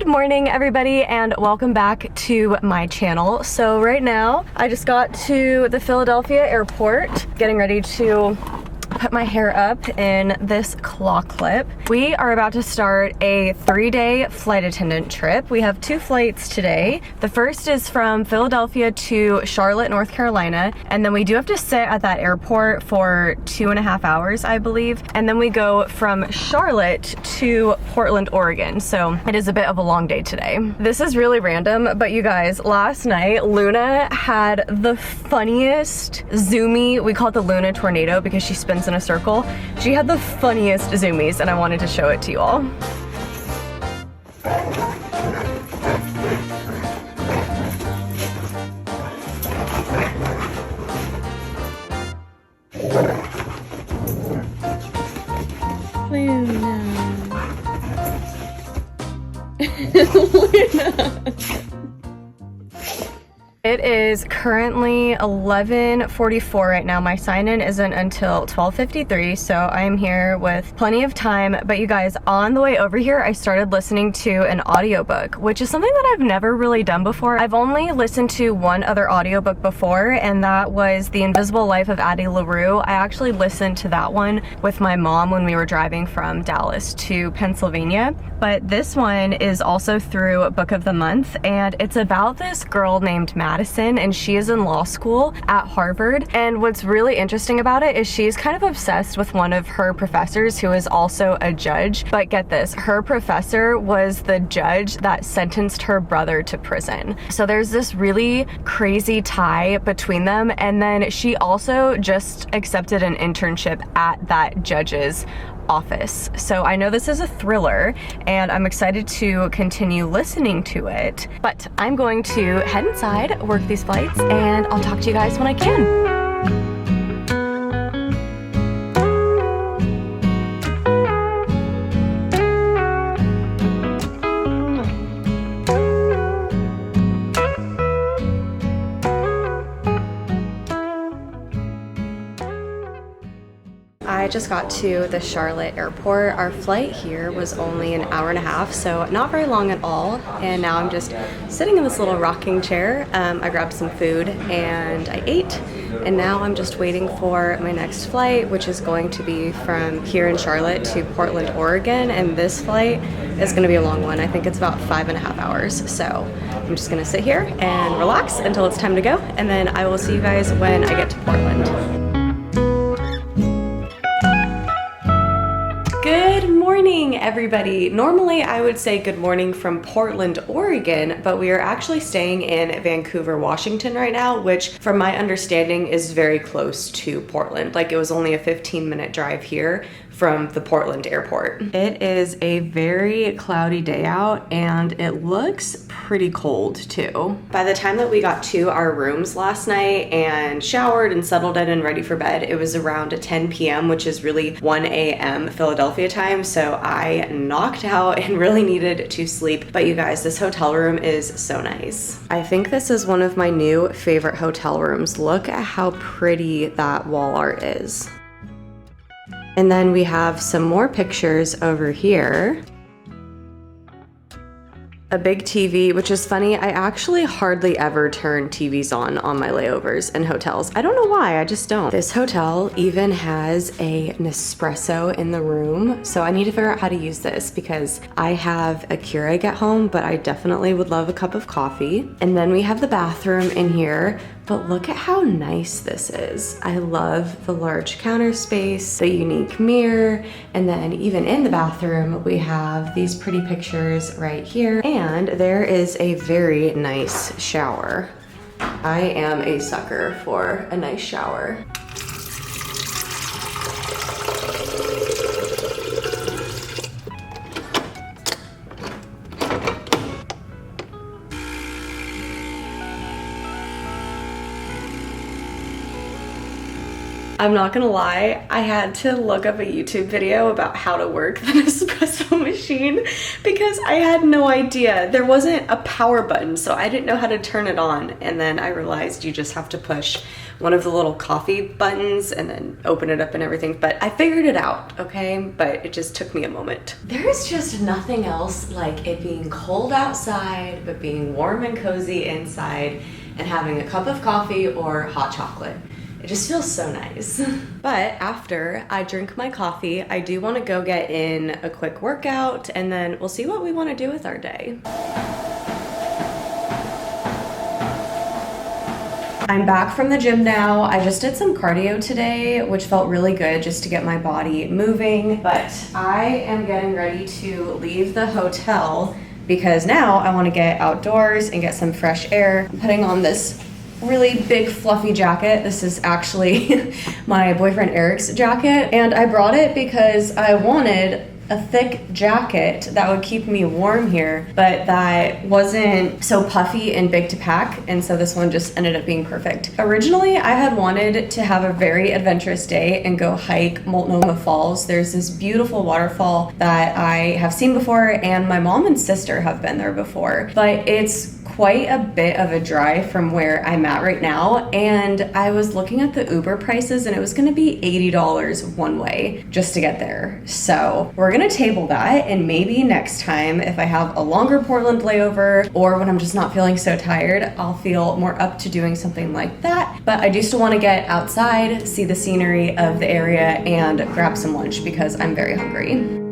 morning, everybody, and welcome back to my channel. So right now I just got to the Philadelphia airport, getting ready to put my hair up in this claw clip. We are about to start a 3-day flight attendant trip. We have 2 flights today. The first is from Philadelphia to Charlotte, North Carolina, and then we do have to sit at that airport for 2.5 hours, I believe. And then we go from Charlotte to Portland, Oregon. So it is a bit of a long day today. This is really random, but you guys, last night Luna had the funniest zoomy. We call it the Luna tornado because she spins in a circle. She had the funniest zoomies and I wanted to show it to you all. Luna. Luna. It is currently 11:44 right now. My sign-in isn't until 12:53, so I'm here with plenty of time. But you guys, on the way over here, I started listening to an audiobook, which is something that I've never really done before. I've only listened to one other audiobook before, and that was The Invisible Life of Addie LaRue. I actually listened to that one with my mom when we were driving from Dallas to Pennsylvania. But this one is also through Book of the Month, and it's about this girl named Madison, and she is in law school at Harvard. And what's really interesting about it is she's kind of obsessed with one of her professors who is also a judge. But get this, her professor was the judge that sentenced her brother to prison. So there's this really crazy tie between them. And then she also just accepted an internship at that judge's office. So I know this is a thriller and I'm excited to continue listening to it, but I'm going to head inside, work these flights, and I'll talk to you guys when I can. I just got to the Charlotte airport. Our flight here was only an hour and a half, so not very long at all. And now I'm just sitting in this little rocking chair. I grabbed some food and I ate. And now I'm just waiting for my next flight, which is going to be from here in Charlotte to Portland, Oregon. And this flight is gonna be a long one. I think it's about 5.5 hours. So I'm just gonna sit here and relax until it's time to go. And then I will see you guys when I get to Portland. Good morning, everybody. Normally I would say good morning from Portland, Oregon, but we are actually staying in Vancouver, Washington right now, which from my understanding is very close to Portland. Like, it was only a 15-minute drive here from the Portland airport. It is a very cloudy day out and it looks pretty cold too. By the time that we got to our rooms last night and showered and settled in and ready for bed, it was around 10 p.m., which is really 1 a.m. Philadelphia time. So I knocked out and really needed to sleep. But you guys, this hotel room is so nice. I think this is one of my new favorite hotel rooms. Look at how pretty that wall art is. And then we have some more pictures over here. A big TV, which is funny, I actually hardly ever turn TVs on my layovers in hotels. I don't know why, I just don't. This hotel even has a Nespresso in the room, so I need to figure out how to use this because I have a Keurig at home, but I definitely would love a cup of coffee. And then we have the bathroom in here, but look at how nice this is. I love the large counter space, the unique mirror, and then even in the bathroom, we have these pretty pictures right here. And there is a very nice shower. I am a sucker for a nice shower. I'm not gonna lie, I had to look up a YouTube video about how to work the Nespresso machine because I had no idea. There wasn't a power button, so I didn't know how to turn it on. And then I realized you just have to push one of the little coffee buttons and then open it up and everything. But I figured it out, okay? But it just took me a moment. There is just nothing else like it being cold outside, but being warm and cozy inside and having a cup of coffee or hot chocolate. It just feels so nice. But after I drink my coffee, I do want to go get in a quick workout and then we'll see what we want to do with our day. I'm back from the gym now. I just did some cardio today, which felt really good just to get my body moving. But I am getting ready to leave the hotel because now I want to get outdoors and get some fresh air. I'm putting on this really big fluffy jacket. This is actually my boyfriend Eric's jacket, and I brought it because I wanted a thick jacket that would keep me warm here, but that wasn't so puffy and big to pack, and so this one just ended up being perfect. Originally, I had wanted to have a very adventurous day and go hike Multnomah Falls. There's this beautiful waterfall that I have seen before, and my mom and sister have been there before, but it's quite a bit of a drive from where I'm at right now, and I was looking at the Uber prices and it was gonna be $80 one way just to get there. So we're gonna table that, and maybe next time if I have a longer Portland layover or when I'm just not feeling so tired, I'll feel more up to doing something like that. But I do still wanna get outside, see the scenery of the area, and grab some lunch because I'm very hungry.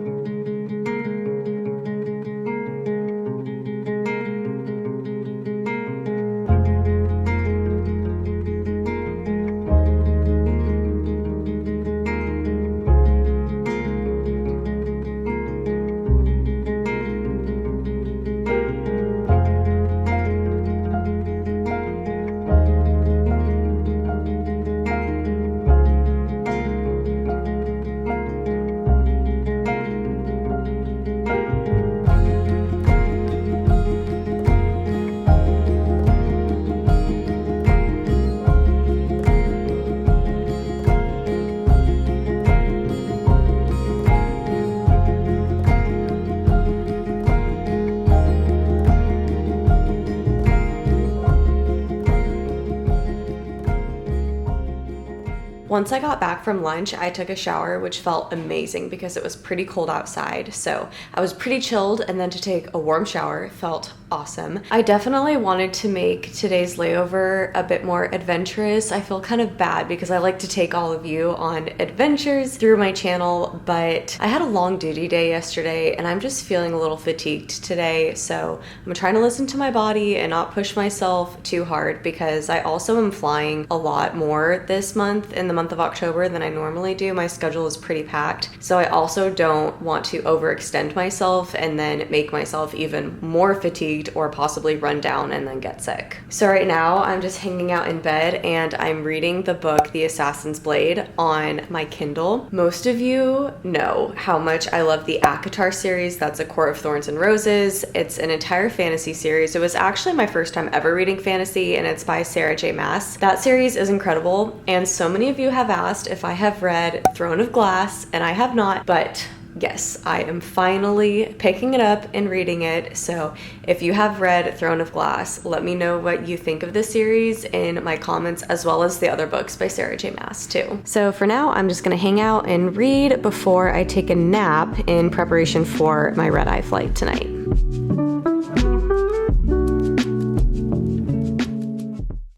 Once I got back from lunch, I took a shower, which felt amazing because it was pretty cold outside. So I was pretty chilled, and then to take a warm shower felt awesome. I definitely wanted to make today's layover a bit more adventurous. I feel kind of bad because I like to take all of you on adventures through my channel, but I had a long duty day yesterday and I'm just feeling a little fatigued today. So I'm trying to listen to my body and not push myself too hard because I also am flying a lot more this month, in the month of October, than I normally do. My schedule is pretty packed. So I also don't want to overextend myself and then make myself even more fatigued or possibly run down and then get sick. So right now I'm just hanging out in bed and I'm reading the book The Assassin's Blade on my Kindle. Most of you know how much I love the ACOTAR series. That's A Court of Thorns and Roses. It's an entire fantasy series. It was actually my first time ever reading fantasy, and it's by Sarah J. Maas. That series is incredible, and so many of you have asked if I have read Throne of Glass, and I have not, but yes, I am finally picking it up and reading it. So if you have read Throne of Glass, let me know what you think of this series in my comments, as well as the other books by Sarah J. Maas too. So for now, I'm just gonna hang out and read before I take a nap in preparation for my red-eye flight tonight.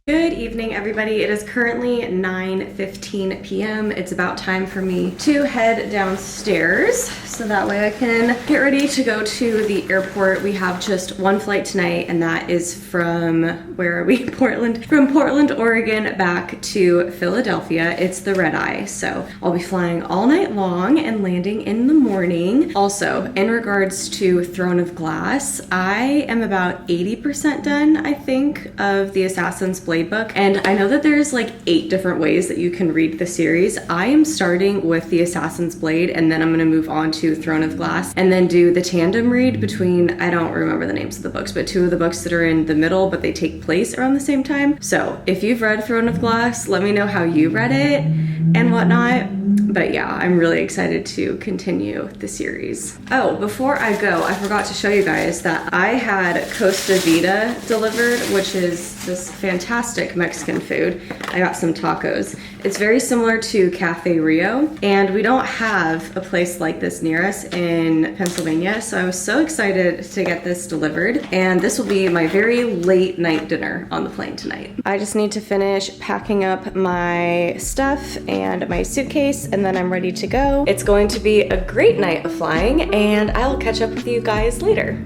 Good evening, everybody. It is currently 9:15 p.m. It's about time for me to head downstairs so that way I can get ready to go to the airport. We have just one flight tonight, and that is from, where are we? Portland. From Portland, Oregon back to Philadelphia. It's the red eye, so I'll be flying all night long and landing in the morning. Also, in regards to Throne of Glass, I am about 80% done, I think, of the Assassin's Blade book, and I know that there's like 8 different ways that you can read the series. I am starting with the Assassin's Blade, and then I'm going to move on to Throne of Glass, and then do the tandem read between, I don't remember the names of the books, but 2 of the books that are in the middle, but they take place around the same time. So if you've read Throne of Glass, let me know how you read it, and whatnot. But yeah, I'm really excited to continue the series. Oh, before I go, I forgot to show you guys that I had Costa Vida delivered, which is this fantastic Mexican food. I got some tacos. It's very similar to Cafe Rio, and we don't have a place like this near us in Pennsylvania, so I was so excited to get this delivered, and this will be my very late night dinner on the plane tonight. I just need to finish packing up my stuff and my suitcase, and then I'm ready to go. It's going to be a great night of flying, and I'll catch up with you guys later.